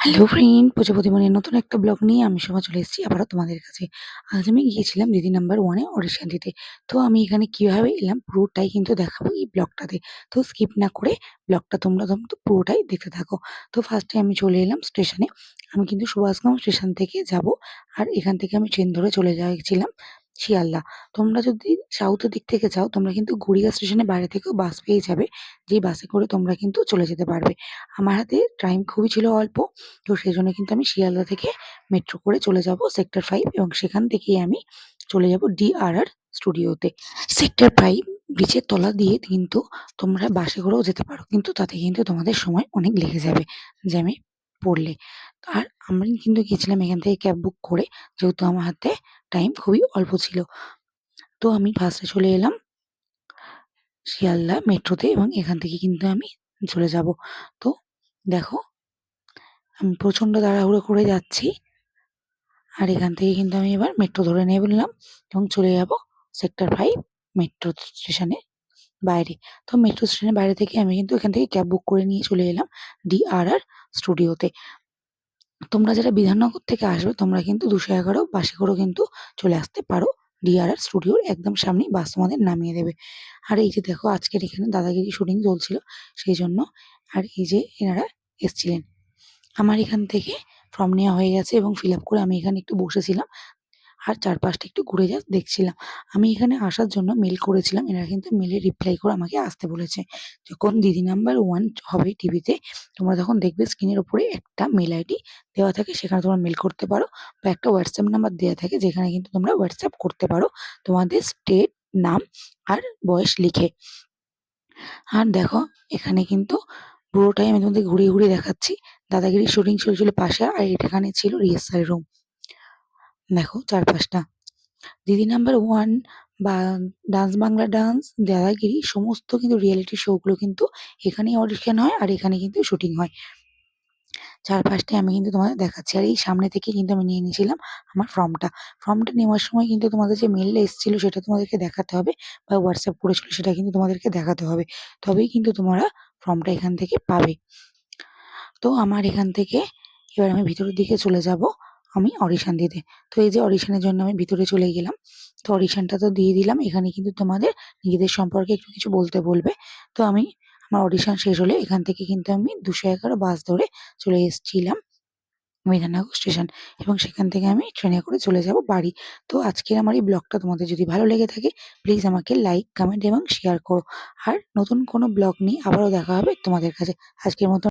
Hello friend, প্রজাপতি মনের নতুন একটা ব্লগ নিয়ে আমি সোমা চলে এসেছি আবারও তোমাদের কাছে। আজ আমি গিয়েছিলাম দিদি নাম্বার 1 এ অডিশন দিতে। তো আমি এখানে কিভাবে এলাম পুরোটাই কিন্তু দেখাবো এই ব্লগটাতে। তো স্কিপ না করে ব্লগটা তোমরা কিন্তু পুরোটাই দেখতে থাকো। তো ফার্স্টে আমি চলে এলাম স্টেশনে। আমি কিন্তু সুভাষগ্রাম স্টেশন থেকে যাবো। আর এখান থেকে আমি ট্রেন ধরে চলে যাচ্ছিলাম শিয়ালদা। তোমরা যদি সাউথের দিক থেকে যাও তোমরা কিন্তু গড়িয়া স্টেশনের বাইরে থেকেও বাস পেয়ে যাবে। যেই বাসে করে তোমরা কিন্তু চলে যেতে পারবে। আমার হাতে টাইম খুবই ছিল অল্প। তো সেজন্য কিন্তু আমি শিয়ালদা থেকে মেট্রো করে চলে যাব সেক্টর 5 এবং সেখান থেকেই আমি চলে যাব ডিআরআর স্টুডিওতে। সেক্টর 5 ব্রিজের তলা দিয়ে কিন্তু তোমরা বাসে করেও যেতে পারো। কিন্তু তাতে কিন্তু তোমাদের সময় অনেক লেগে যাবে জ্যামে পড়লে। আর আমি কিন্তু গেছিলাম এখান থেকে ক্যাব বুক করে, যেহেতু আমার হাতে টাইম খুবই অল্প ছিল। তো আমি ফার্স্টে চলে এলাম শিয়ালদা মেট্রোতে এবং এখান থেকে কিন্তু আমি চলে যাব। তো দেখো, আমি প্রচণ্ড তাড়াহুড়ো করে যাচ্ছি। আর এখান থেকে কিন্তু আমি এবার মেট্রো ধরে নিলাম এবং চলে যাব সেক্টর 5 মেট্রো স্টেশনের বাইরে। তো মেট্রো স্টেশনের বাইরে থেকে আমি কিন্তু এখান থেকে ক্যাব বুক করে নিয়ে চলে এলাম ডিআরআর স্টুডিওতে। তোমরা যারা বিধাননগর থেকে আসবে তোমরা কিন্তু 211 বাসে করেও কিন্তু চলে আসতে পারো। ডিআরআর স্টুডিওর একদম সামনেই বাস তোমাদের নামিয়ে দেবে। আর এই যে দেখো, আজকের এখানে দাদাগিরি শুটিং চলছিল সেই জন্য। আর এই যে এনারা এসছিলেন। আমার এখান থেকে ফর্ম নেওয়া হয়ে গেছে এবং ফিল আপ করে আমি এখানে একটু বসেছিলাম। আর চারপাশটা একটু ঘুরে জাস্ট দেখছিলাম। আমি এখানে আসার জন্য মেল করেছিলাম। এনারা কিন্তু মেলে রিপ্লাই করে আমাকে আসতে বলেছে। যখন দিদি নাম্বার 1 হবে টিভিতে, তোমরা তখন দেখবে স্ক্রিনের উপরে একটা মেল আইডি দেওয়া থাকে, সেখানে তোমরা মেল করতে পারো। বা একটা হোয়াটসঅ্যাপ নাম্বার দেওয়া থাকে যেখানে কিন্তু তোমরা হোয়াটসঅ্যাপ করতে পারো তোমাদের স্টেট, নাম আর বয়স লিখে। আর দেখো, এখানে কিন্তু পুরোটাই আমি তোমাদের ঘুরিয়ে ঘুরিয়ে দেখাচ্ছি। দাদাগিরির শুটিং চলছিল পাশে, আর এখানে ছিল রিহার্সাল রুম। দেখো চারপাশটা। দিদি নাম্বার 1 বা ডান্স বাংলা ডান্স, দাদাগিরি সমস্ত কিন্তু রিয়েলিটি শোগুলো কিন্তু এখানেই অডিশন হয় আর এখানে কিন্তু শুটিং হয়। চারপাশটায় আমি কিন্তু তোমাদের দেখাচ্ছি। আর এই সামনে থেকে কিন্তু আমি নিয়ে নিয়েছিলাম আমার ফর্মটা। ফর্মটা নেওয়ার সময় কিন্তু তোমাদের যে মেইলটা এসেছিল সেটা তোমাদেরকে দেখাতে হবে, বা হোয়াটসঅ্যাপ করেছিল সেটা কিন্তু তোমাদেরকে দেখাতে হবে। তবেই কিন্তু তোমরা ফর্মটা এখান থেকে পাবে। তো আমার এখান থেকে এবার আমি ভিতরের দিকে চলে যাব আমি অডিশন দিতে। তো এই যে অডিশনের জন্য আমি ভিতরে চলে গেলাম। তো অডিশনটা তো দিয়ে দিলাম। এখানে কিন্তু তোমাদের নিজেদের সম্পর্কে একটু কিছু বলতে বলবে। তো আমার অডিশন শেষ হলে এখান থেকে কিন্তু আমি 211 বাস ধরে চলে এসেছিলাম বিধাননগর স্টেশন এবং সেখান থেকে আমি ট্রেনে করে চলে যাব বাড়ি। তো আজকের আমার এই ব্লগটা তোমাদের যদি ভালো লেগে থাকে প্লিজ আমাকে লাইক, কমেন্ট এবং শেয়ার করো। আর নতুন কোনো ব্লগ নিয়ে আবারও দেখা হবে তোমাদের কাছে। আজকের মতো